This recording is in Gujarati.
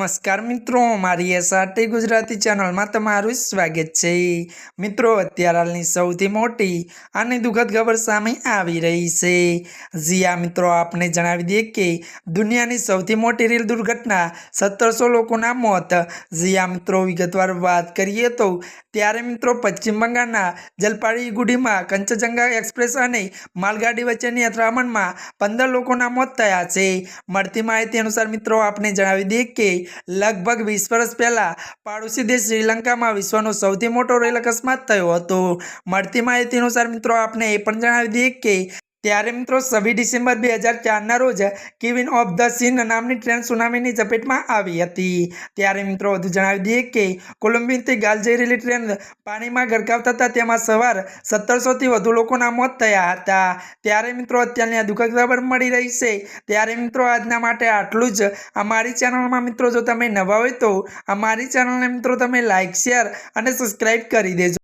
નમસ્કાર મિત્રો, મારી એસઆરટી ગુજરાતી ચેનલમાં તમારું સ્વાગત છે। મિત્રો, અત્યારે હાલની સૌથી મોટી અને દુઃખદ ખબર સામે આવી રહી છે। જીયા મિત્રો, આપને જણાવી દઈએ કે દુનિયાની સૌથી મોટી રેલ દુર્ઘટના, 1700 લોકોના મોત। જીયા મિત્રો, વિગતવાર વાત કરીએ તો ત્યારે મિત્રો પશ્ચિમ બંગાળના જલપાઈગુડીમાં કંચનજંગા એક્સપ્રેસ અને માલગાડી વચ્ચેની અથડામણમાં 15 લોકોના મોત થયા છે। મળતી માહિતી અનુસાર મિત્રો આપને જણાવી દઈએ કે લગભગ 20 વર્ષ પહેલા પાડોશી દેશ શ્રીલંકામાં વિશ્વનો સૌથી મોટો રેલ અકસ્માત થયો હતો। મળતી માહિતી અનુસાર મિત્રો આપને એ પણ જણાવી દઈએ કે ત્યારે મિત્રો 26 ડિસેમ્બર 2004ના રોજ ક્વીન ઓફ ધ સીન નામની ટ્રેન સુનામીની ઝપેટમાં આવી હતી। ત્યારે મિત્રો વધુ જણાવી દઈએ કે કોલંબોથી ગાલ જઈ રહેલી ટ્રેન પાણીમાં ગરકાવ થતાં તેમાં સવાર 1700થી વધુ લોકોના મોત થયા હતા। ત્યારે મિત્રો અત્યારની આ દુઃખદ ખબર મળી રહી છે। ત્યારે મિત્રો આજના માટે આટલું જ। અમારી ચેનલમાં મિત્રો જો તમે નવા હોય તો અમારી ચેનલને મિત્રો તમે લાઇક, શેર અને સબસ્ક્રાઈબ કરી દેજો।